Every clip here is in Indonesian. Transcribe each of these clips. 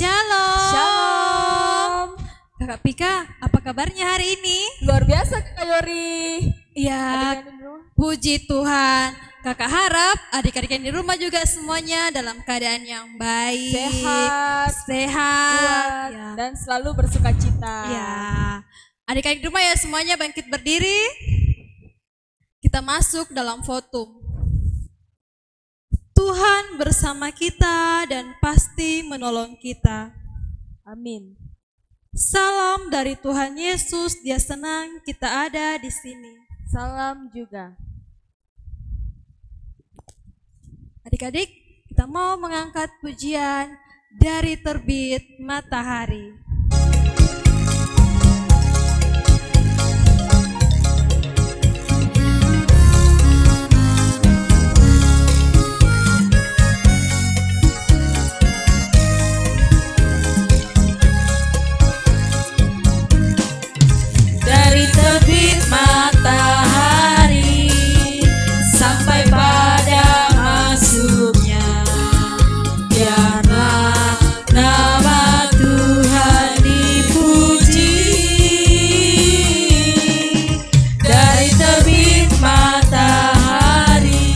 Shalom. Shalom. Kakak Pika, apa kabarnya hari ini? Luar biasa Kak Yori. Ya, Adik-adik di rumah. puji Tuhan. Kakak harap adik-adik yang di rumah juga semuanya dalam keadaan yang baik, Sehat, sehat, kuat, dan selalu bersuka cita. Ya, adik-adik di rumah ya semuanya bangkit berdiri. Kita masuk dalam foto. Tuhan bersama kita dan pasti menolong kita. Amin. Salam dari Tuhan Yesus, Dia senang kita ada di sini. Salam juga. Adik-adik, kita mau mengangkat pujian dari terbit matahari. Dari terbit matahari sampai pada masuknya, biarlah nama Tuhan dipuji. Dari terbit matahari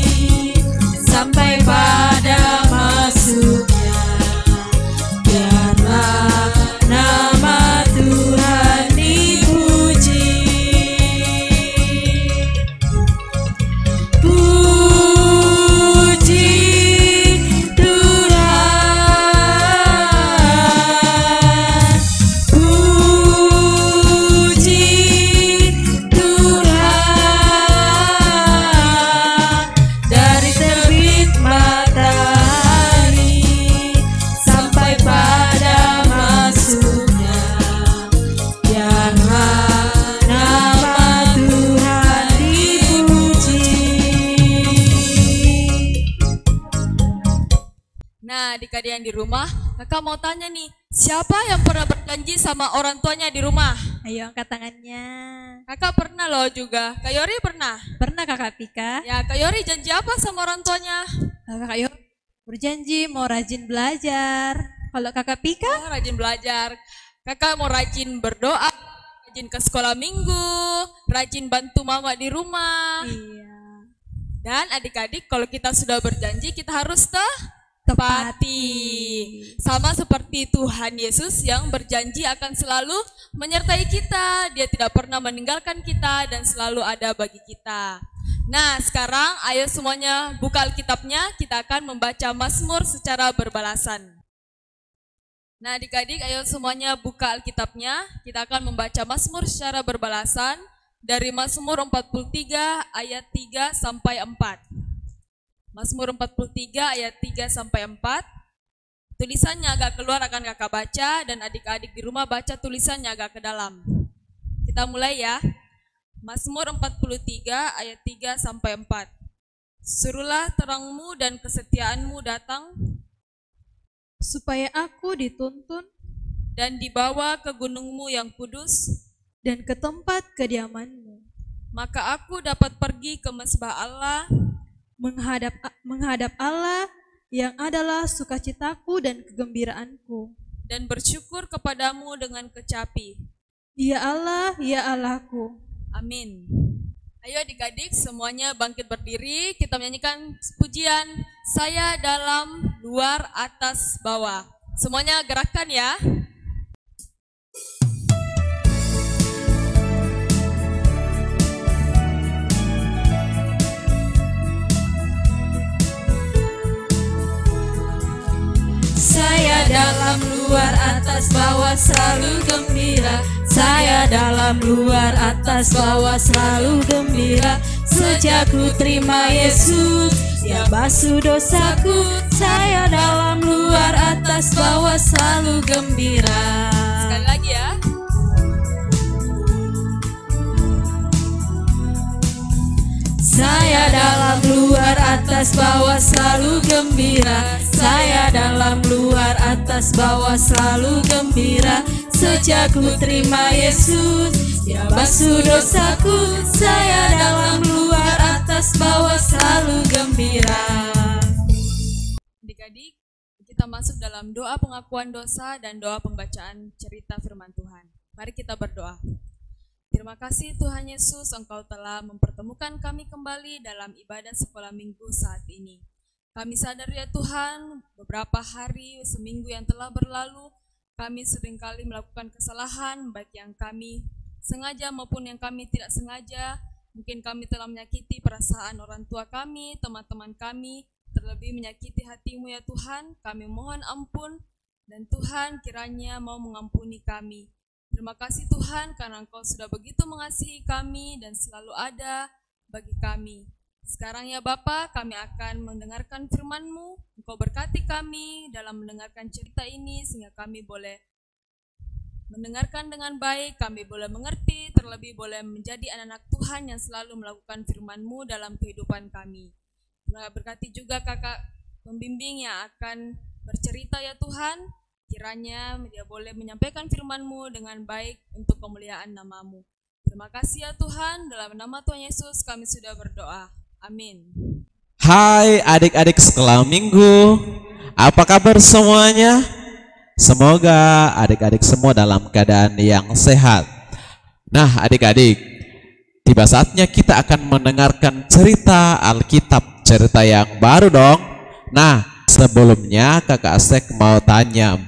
sampai pada masuknya, biarlah nama Tuhan dipuji. Puji Tuhan, puji Tuhan. Dari terbit matahari sampai pada masuknya, biarlah nama Tuhan dipuji. Nah, adik-adik yang di rumah, kakak mau tanya nih, siapa yang pernah berjanji sama orang tuanya di rumah? Ayo angkat tangannya. Kakak pernah loh juga. Kak Yori pernah? Pernah Kakak Pika? Ya, Kak Yori janji apa sama orang tuanya? Kakak Yo berjanji mau rajin belajar. Kalau Kakak Pika? Oh, rajin belajar. Kakak mau rajin berdoa, rajin ke sekolah minggu, rajin bantu mama di rumah. Iya. Dan adik-adik, kalau kita sudah berjanji, kita harus tepati. Sama seperti Tuhan Yesus yang berjanji akan selalu menyertai kita. Dia tidak pernah meninggalkan kita dan selalu ada bagi kita. Nah, sekarang ayo semuanya buka Alkitabnya, kita akan membaca Mazmur secara berbalasan. Nah, adik-adik ayo semuanya buka Alkitabnya, kita akan membaca Mazmur secara berbalasan dari Mazmur 43 ayat 3 sampai 4. Mazmur 43 ayat 3 sampai 4. Tulisannya agak keluar akan kakak baca dan adik-adik di rumah baca tulisannya agak ke dalam. Kita mulai ya. Mazmur 43 ayat 3 sampai 4. Suruhlah terangmu dan kesetiaanmu datang Supaya aku dituntun dan dibawa ke gunungmu yang kudus, dan ke tempat kediamanmu, maka aku dapat pergi ke mesbah Allah menghadap Allah yang adalah sukacitaku dan kegembiraanku. dan bersyukur kepadamu dengan kecapi. Ya Allah, ya Allahku. Amin. Ayo adik-adik semuanya bangkit berdiri, kita menyanyikan pujian Saya Dalam, Luar, Atas, Bawah. Semuanya gerakkan ya. Saya dalam, luar, atas, bawah selalu gembira. Saya dalam, luar, atas, bawah selalu gembira. Sejak ku terima Yesus, Dia basuh dosaku. Saya dalam, luar, atas, bawah selalu gembira. Sekali lagi ya. Saya dalam, luar, atas, bawah selalu gembira. Saya dalam, luar, atas, bawah selalu gembira. Sejak ku terima Yesus, Dia basuh dosaku. Saya dalam, luar, atas, bawah selalu gembira. Adik-adik, Kita masuk dalam doa pengakuan dosa dan doa pembacaan cerita firman Tuhan. Mari kita berdoa. Terima kasih Tuhan Yesus, Engkau telah mempertemukan kami kembali dalam ibadah sekolah minggu saat ini. Kami sadar ya Tuhan, beberapa hari, seminggu yang telah berlalu, kami seringkali melakukan kesalahan, baik yang kami sengaja maupun yang kami tidak sengaja. Mungkin kami telah menyakiti perasaan orang tua kami, teman-teman kami, terlebih menyakiti hati-Mu ya Tuhan. Kami mohon ampun, dan Tuhan kiranya mau mengampuni kami. Terima kasih Tuhan karena Engkau sudah begitu mengasihi kami dan selalu ada bagi kami. Sekarang ya Bapa, kami akan mendengarkan firman-Mu. Engkau berkati kami dalam mendengarkan cerita ini sehingga kami boleh mendengarkan dengan baik, kami boleh mengerti, terlebih boleh menjadi anak-anak Tuhan yang selalu melakukan firman-Mu dalam kehidupan kami. Terima berkati juga kakak pembimbing yang akan bercerita ya Tuhan. Kiranya dia boleh menyampaikan firman-Mu dengan baik untuk kemuliaan nama-Mu. Terima kasih ya Tuhan, dalam nama Tuhan Yesus kami sudah berdoa. Amin. Hai adik-adik sekolah minggu, apa kabar semuanya? Semoga adik-adik semua dalam keadaan yang sehat. Nah adik-adik, tiba saatnya kita akan mendengarkan cerita Alkitab, cerita yang baru dong. Nah sebelumnya kakak Asek mau tanya,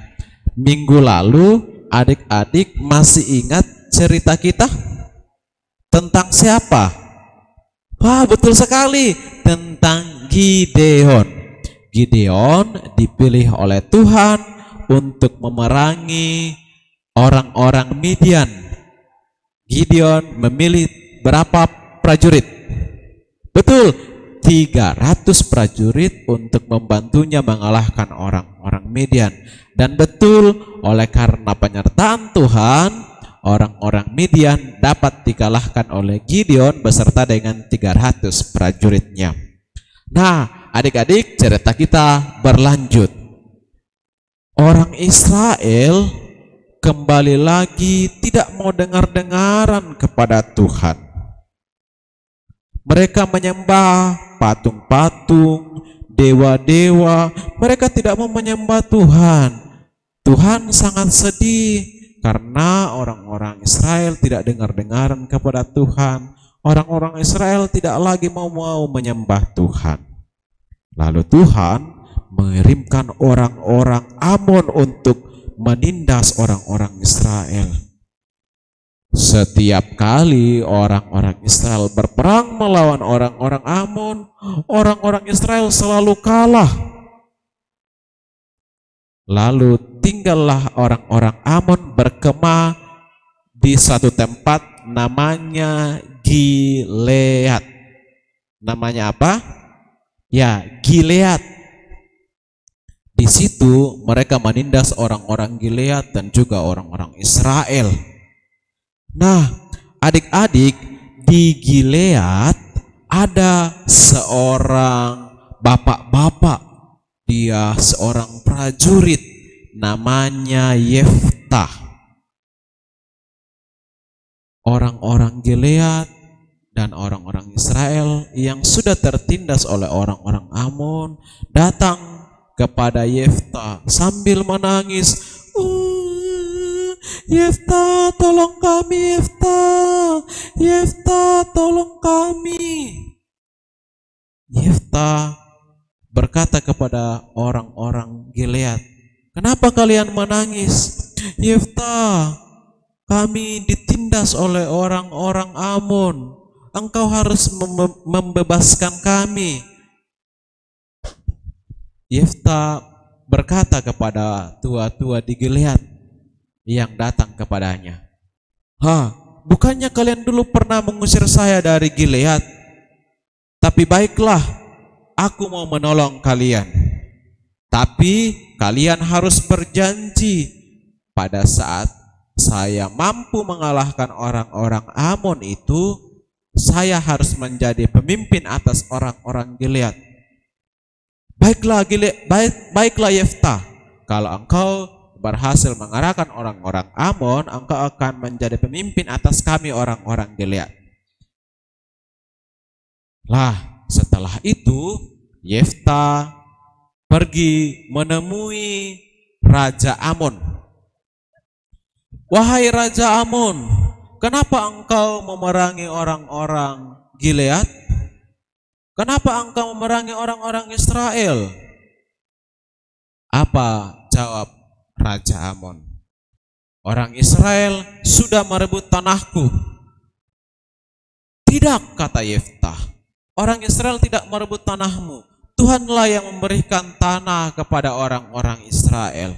minggu lalu adik-adik masih ingat cerita kita? Tentang siapa? Wah betul sekali, tentang Gideon. Gideon dipilih oleh Tuhan untuk memerangi orang-orang Midian. Gideon memilih berapa prajurit? Betul, 300 prajurit untuk membantunya mengalahkan orang-orang Midian. Dan betul, oleh karena penyertaan Tuhan, orang-orang Midian dapat dikalahkan oleh Gideon beserta dengan 300 prajuritnya. Nah, adik-adik, cerita kita berlanjut. Orang Israel kembali lagi tidak mau dengar-dengaran kepada Tuhan. Mereka menyembah patung-patung, dewa-dewa. Mereka tidak mau menyembah Tuhan. Tuhan sangat sedih karena orang-orang Israel tidak dengar-dengaran kepada Tuhan. Orang-orang Israel tidak lagi mau menyembah Tuhan. Lalu Tuhan mengirimkan orang-orang Amon untuk menindas orang-orang Israel. Setiap kali orang-orang Israel berperang melawan orang-orang Amon, orang-orang Israel selalu kalah. Lalu tinggallah orang-orang Amon berkemah di satu tempat namanya Gilead. Namanya apa? Ya, Gilead. Di situ mereka menindas orang-orang Gilead dan juga orang-orang Israel. Nah, adik-adik, di Gilead ada seorang bapak-bapak. Dia seorang prajurit namanya Yeftah. Orang-orang Gilead dan orang-orang Israel yang sudah tertindas oleh orang-orang Amon datang kepada Yeftah sambil menangis. Yeftah, tolong kami, Yeftah. Yeftah, tolong kami. Yeftah berkata kepada orang-orang Gilead, kenapa kalian menangis? Yeftah, kami ditindas oleh orang-orang Amon. Engkau harus membebaskan kami. Yeftah berkata kepada tua-tua di Gilead yang datang kepadanya, bukannya kalian dulu pernah mengusir saya dari Gilead? Tapi baiklah, aku mau menolong kalian. Tapi kalian harus berjanji pada saat saya mampu mengalahkan orang-orang Amon itu, saya harus menjadi pemimpin atas orang-orang Gilead. Baiklah Yeftah, kalau engkau berhasil mengarahkan orang-orang Amon, engkau akan menjadi pemimpin atas kami orang-orang Gilead. Lah, setelah itu Yeftah pergi menemui Raja Amon. Wahai Raja Amon, kenapa engkau memerangi orang-orang Gilead? Kenapa engkau memerangi orang-orang Israel? Apa jawab Raja Amon? Orang Israel sudah merebut tanahku. Tidak, kata Yeftah. Orang Israel tidak merebut tanahmu. Tuhanlah yang memberikan tanah kepada orang-orang Israel.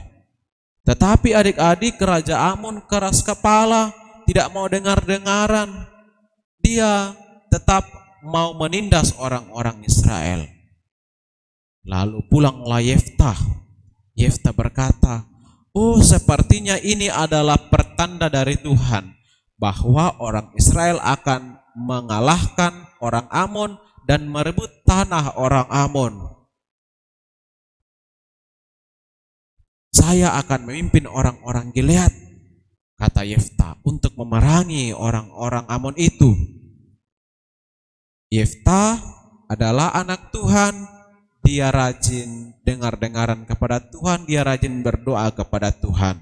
Tetapi adik-adik Raja Amon keras kepala, tidak mau dengar-dengaran. Dia tetap mau menindas orang-orang Israel. Lalu pulanglah Yeftah. Yeftah berkata, oh, sepertinya ini adalah pertanda dari Tuhan bahwa orang Israel akan mengalahkan orang Amon dan merebut tanah orang Amon. Saya akan memimpin orang-orang Gilead, kata Yeftah, untuk memerangi orang-orang Amon itu. Yeftah adalah anak Tuhan. Dia rajin dengar-dengaran kepada Tuhan, dia rajin berdoa kepada Tuhan.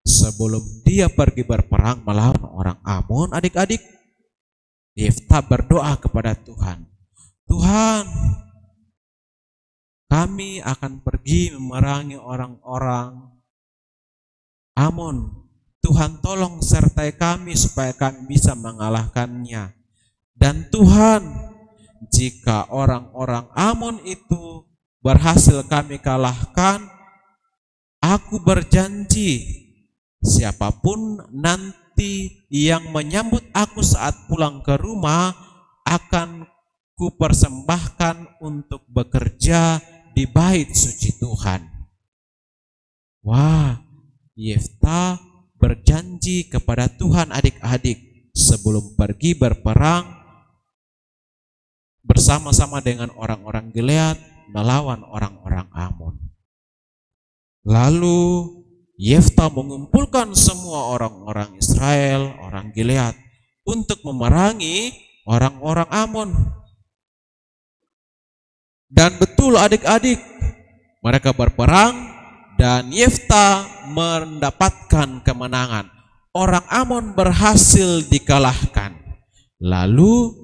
Sebelum dia pergi berperang melawan orang Amon, adik-adik, Yeftah berdoa kepada Tuhan. Tuhan, kami akan pergi memerangi orang-orang Amon. Tuhan tolong sertai kami supaya kami bisa mengalahkannya. Dan Tuhan, jika orang-orang Amon itu berhasil kami kalahkan, aku berjanji siapapun nanti yang menyambut aku saat pulang ke rumah akan kupersembahkan untuk bekerja di bait suci Tuhan. Wah, Yeftah berjanji kepada Tuhan, adik-adik, sebelum pergi berperang bersama-sama dengan orang-orang Gilead melawan orang-orang Amon. Lalu Yeftah mengumpulkan semua orang-orang Israel, orang Gilead, untuk memerangi orang-orang Amon. Dan betul adik-adik, mereka berperang dan Yeftah mendapatkan kemenangan. Orang Amon berhasil dikalahkan. Lalu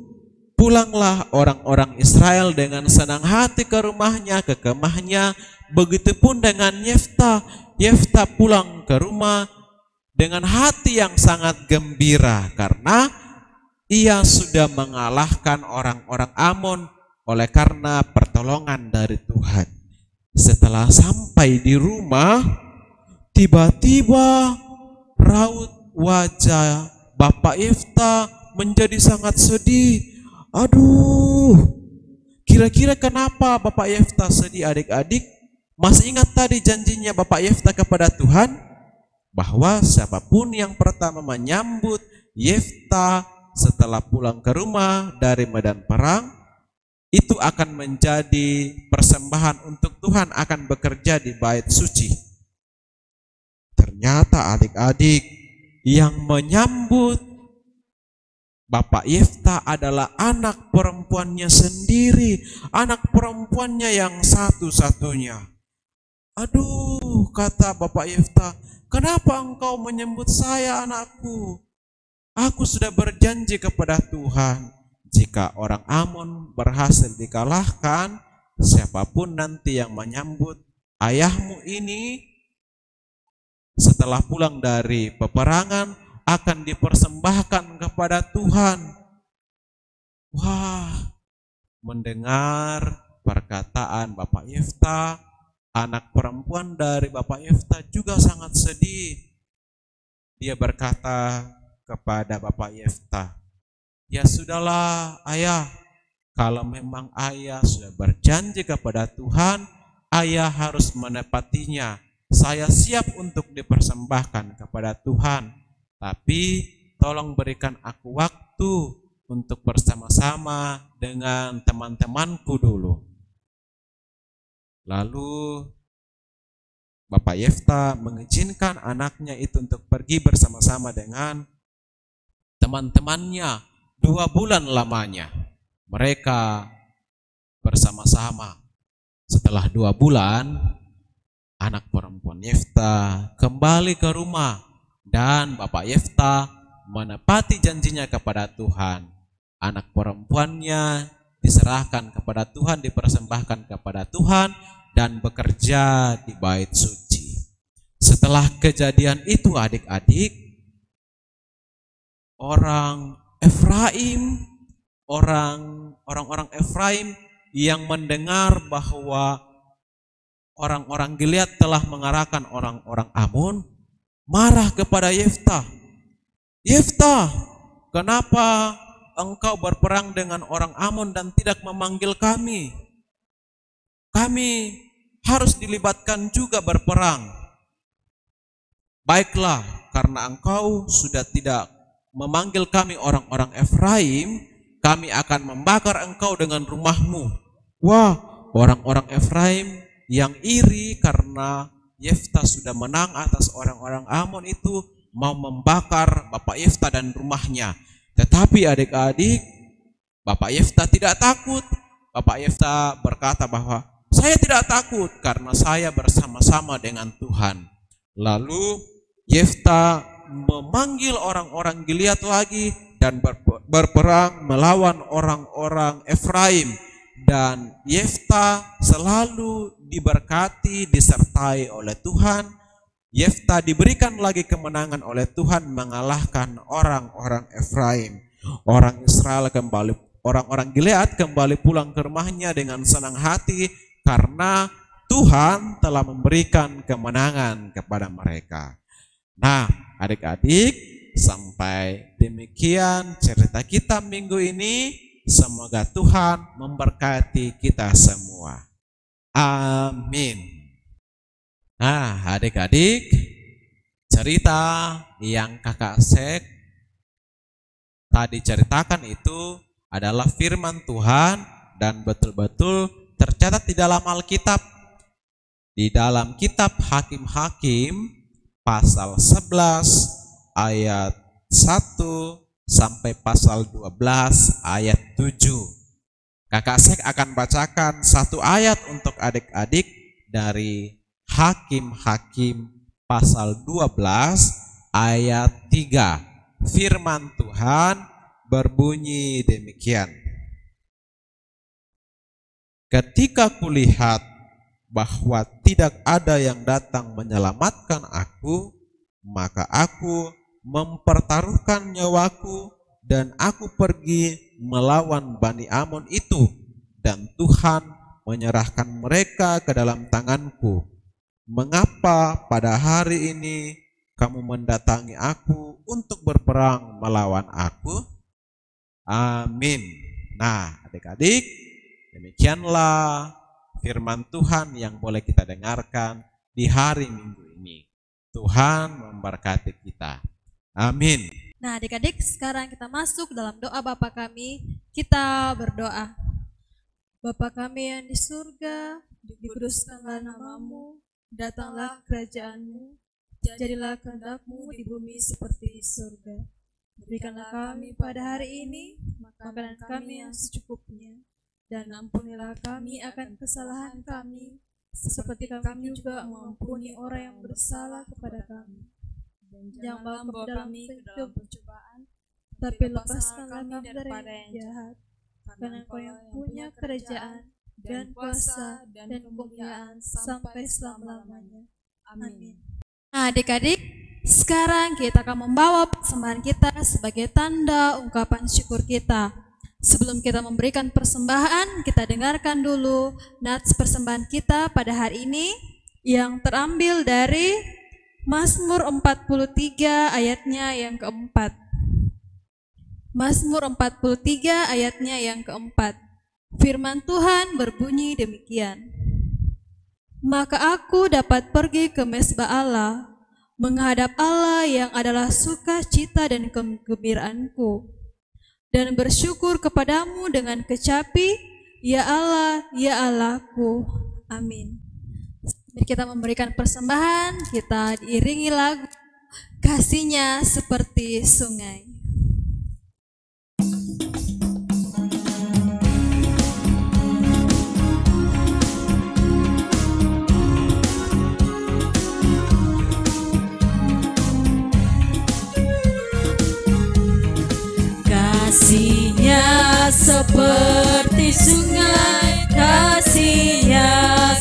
pulanglah orang-orang Israel dengan senang hati ke rumahnya, ke kemahnya. Begitupun dengan Yeftah. Yeftah pulang ke rumah dengan hati yang sangat gembira karena ia sudah mengalahkan orang-orang Amon oleh karena pertolongan dari Tuhan. Setelah sampai di rumah, tiba-tiba raut wajah Bapak Yeftah menjadi sangat sedih. Aduh, kira-kira kenapa Bapak Yeftah sedih, adik-adik? Masih ingat tadi janjinya Bapak Yeftah kepada Tuhan? Bahwa siapapun yang pertama menyambut Yeftah setelah pulang ke rumah dari medan perang, itu akan menjadi persembahan untuk Tuhan, akan bekerja di bait suci. Ternyata adik-adik, yang menyambut Bapak Yeftah adalah anak perempuannya sendiri, anak perempuannya yang satu-satunya. Aduh, kata Bapak Yeftah, kenapa engkau menyambut saya, anakku? Aku sudah berjanji kepada Tuhan, jika orang Amon berhasil dikalahkan, siapapun nanti yang menyambut ayahmu ini setelah pulang dari peperangan akan dipersembahkan kepada Tuhan. Wah, mendengar perkataan Bapak Yeftah, anak perempuan dari Bapak Yeftah juga sangat sedih. Dia berkata kepada Bapak Yeftah, ya sudahlah ayah, kalau memang ayah sudah berjanji kepada Tuhan, ayah harus menepatinya. Saya siap untuk dipersembahkan kepada Tuhan, tapi tolong berikan aku waktu untuk bersama-sama dengan teman-temanku dulu. Lalu Bapak Yeftah mengizinkan anaknya itu untuk pergi bersama-sama dengan teman-temannya 2 bulan lamanya. Mereka bersama-sama Setelah 2 bulan, anak perempuan Yefta kembali ke rumah dan bapak Yefta menepati janjinya kepada Tuhan. Anak perempuannya diserahkan kepada Tuhan, dipersembahkan kepada Tuhan dan bekerja di bait suci. Setelah kejadian itu adik-adik, orang Efraim yang mendengar bahwa orang-orang Gilead telah mengarahkan orang-orang Amun, marah kepada Yefta. Yefta, kenapa engkau berperang dengan orang Amun dan tidak memanggil kami? Kami harus dilibatkan juga berperang. Baiklah, karena engkau sudah tidak memanggil kami orang-orang Efraim, kami akan membakar engkau dengan rumahmu. Wah, orang-orang Efraim yang iri karena Yefta sudah menang atas orang-orang Amon itu mau membakar bapak Yefta dan rumahnya. Tetapi adik-adik, bapak Yefta tidak takut. Bapak Yefta berkata bahwa saya tidak takut karena saya bersama-sama dengan Tuhan. Lalu Yefta memanggil orang-orang Gilead lagi dan berperang melawan orang-orang Efraim. Dan Yefta selalu diberkati, disertai oleh Tuhan. Yefta diberikan lagi kemenangan oleh Tuhan mengalahkan orang-orang Efraim. Orang-orang Gilead kembali pulang ke rumahnya dengan senang hati karena Tuhan telah memberikan kemenangan kepada mereka. Nah, adik-adik, sampai demikian cerita kita minggu ini. Semoga Tuhan memberkati kita semua. Amin. Nah, adik-adik, cerita yang kakak Sek tadi ceritakan itu adalah firman Tuhan dan betul-betul tercatat di dalam Alkitab. Di dalam kitab Hakim-Hakim pasal 11 ayat 1 sampai pasal 12 ayat 7. Kakak Sek akan bacakan satu ayat untuk adik-adik dari Hakim-Hakim pasal 12 ayat 3. Firman Tuhan berbunyi demikian. Ketika kulihat bahwa tidak ada yang datang menyelamatkan aku, maka aku mempertaruhkan nyawaku dan aku pergi melawan Bani Amon itu, dan Tuhan menyerahkan mereka ke dalam tanganku. Mengapa pada hari ini kamu mendatangi aku untuk berperang melawan aku? Amin. Nah, adik-adik, demikianlah firman Tuhan yang boleh kita dengarkan di hari Minggu ini. Tuhan memberkati kita. Amin. Nah, adik-adik, sekarang kita masuk dalam doa Bapa kami. Kita berdoa. Bapa kami yang di surga, dikuduskanlah namamu, datanglah kerajaanmu, jadilah kehendak-Mu di bumi seperti di surga. Berikanlah kami pada hari ini makanan kami yang secukupnya, dan ampunilah kami akan kesalahan kami, seperti kami juga mengampuni orang yang bersalah kepada kami. Jangan bawa kami ke dalam pencobaan, tapi lepaskanlah kami dari yang jahat. Karena Engkau yang punya kerajaan dan kuasa dan kemuliaan sampai selama-lamanya. Amin. Nah, adik-adik, sekarang kita akan membawa persembahan kita sebagai tanda ungkapan syukur kita. Sebelum kita memberikan persembahan, kita dengarkan dulu nats persembahan kita pada hari ini yang terambil dari Mazmur 43 ayatnya yang keempat. Mazmur 43 ayatnya yang keempat. Firman Tuhan berbunyi demikian. Maka aku dapat pergi ke mezbah Allah, menghadap Allah yang adalah sukacita dan kegembiraanku, dan bersyukur kepadamu dengan kecapi, ya Allah, ya Allahku. Amin. Mari kita memberikan persembahan, kita diiringi lagu Kasihnya Seperti Sungai. seperti sungai, kasih-Nya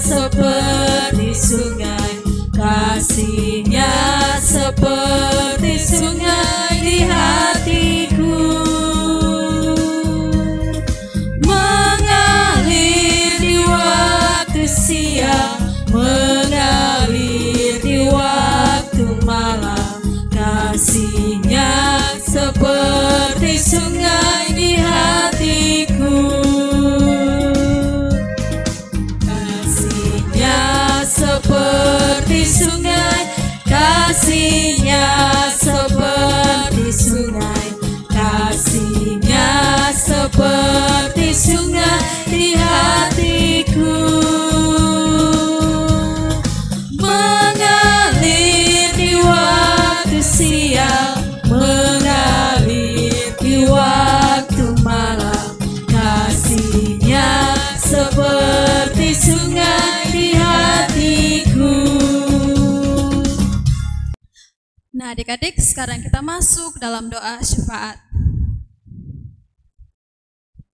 seperti sungai, kasih-Nya seperti sungai di hatiku, mengalir di waktu siang, mengalir di waktu malam, kasih-Nya seperti sungai di hatiku, kasih-Nya seperti sungai, kasih-Nya seperti sungai, kasih-Nya seperti sungai di hatiku, mengalir di waktu siang, mengalir di waktu malam, kasih-Nya seperti sungai di hatiku. Nah, adik-adik, sekarang kita masuk dalam doa syafaat.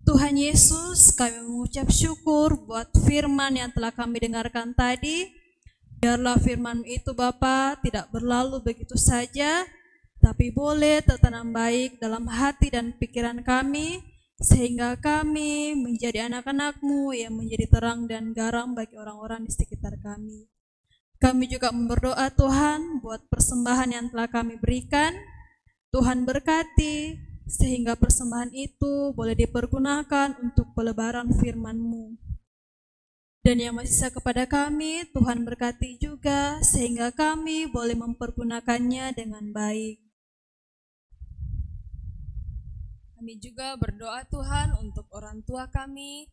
Tuhan Yesus, kami mengucap syukur buat firman yang telah kami dengarkan tadi. Biarlah firman itu Bapa tidak berlalu begitu saja, tapi boleh tertanam baik dalam hati dan pikiran kami, sehingga kami menjadi anak-anak-Mu yang menjadi terang dan garam bagi orang-orang di sekitar kami. Kami juga berdoa Tuhan buat persembahan yang telah kami berikan. Tuhan berkati sehingga persembahan itu boleh dipergunakan untuk pelebaran firman-Mu. Dan yang masih sisa kepada kami, Tuhan berkati juga sehingga kami boleh mempergunakannya dengan baik. Kami juga berdoa Tuhan untuk orang tua kami.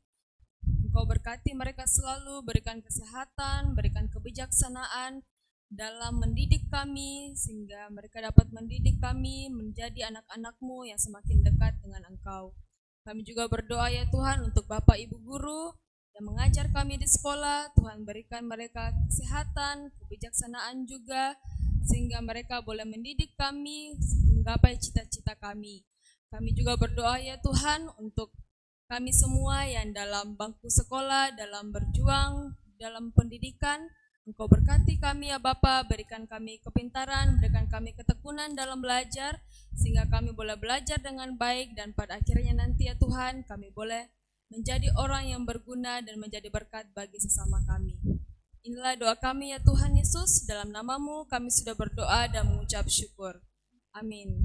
Engkau berkati mereka selalu, berikan kesehatan, berikan kebijaksanaan dalam mendidik kami, sehingga mereka dapat mendidik kami menjadi anak-anak-Mu yang semakin dekat dengan Engkau. Kami juga berdoa ya Tuhan untuk Bapak Ibu Guru yang mengajar kami di sekolah. Tuhan berikan mereka kesehatan, kebijaksanaan juga, sehingga mereka boleh mendidik kami menggapai cita-cita kami. Kami juga berdoa ya Tuhan untuk kami semua yang dalam bangku sekolah, dalam berjuang, dalam pendidikan. Engkau berkati kami ya Bapa, berikan kami kepintaran, berikan kami ketekunan dalam belajar, sehingga kami boleh belajar dengan baik, dan pada akhirnya nanti ya Tuhan, kami boleh menjadi orang yang berguna dan menjadi berkat bagi sesama kami. Inilah doa kami ya Tuhan Yesus, dalam nama-Mu kami sudah berdoa dan mengucap syukur. Amin.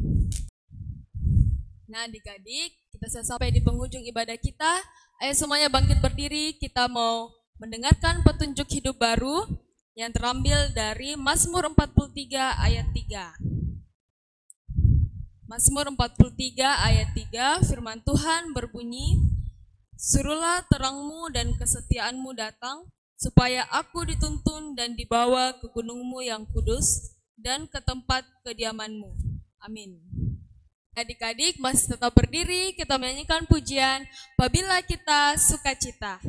Nah adik-adik, kita sudah sampai di penghujung ibadah kita. Ayo semuanya bangkit berdiri, kita mau mendengarkan petunjuk hidup baru yang terambil dari Mazmur 43 ayat 3. Mazmur 43 ayat 3, firman Tuhan berbunyi, "Suruhlah terang-Mu dan kesetiaan-Mu datang, supaya aku dituntun dan dibawa ke gunung-Mu yang kudus dan ke tempat kediaman-Mu." Amin. Adik-adik masih tetap berdiri, kita menyanyikan pujian "Apabila Kita Sukacita".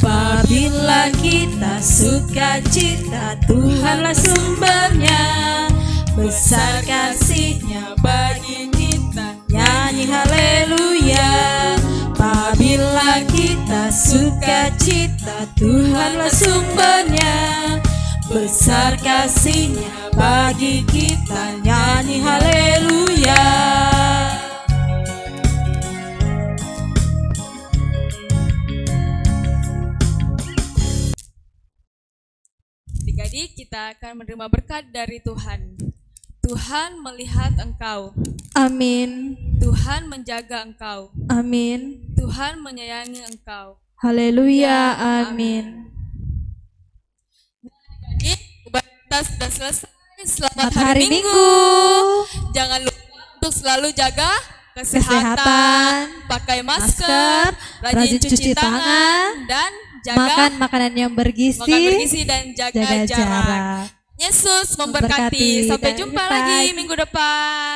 Apabila kita sukacita, Tuhanlah sumbernya, besar kasih-Nya bagi kita, nyanyi haleluya. Apabila kita sukacita, Tuhanlah sumbernya, besar kasih-Nya bagi kita, nyanyi haleluya. Adik-adik, kita akan menerima berkat dari Tuhan. Tuhan melihat engkau. Amin. Tuhan menjaga engkau. Amin. Tuhan menyayangi engkau. Haleluya. Amin. Adik-adik, ibadah kita sudah selesai. Selamat Hari hari Minggu. Minggu. Jangan lupa untuk selalu jaga kesehatan, pakai masker, rajin cuci tangan, dan jaga Makan makanan yang bergizi, dan jaga jaga jarak. jarak. Yesus memberkati. Sampai jumpa lagi minggu depan.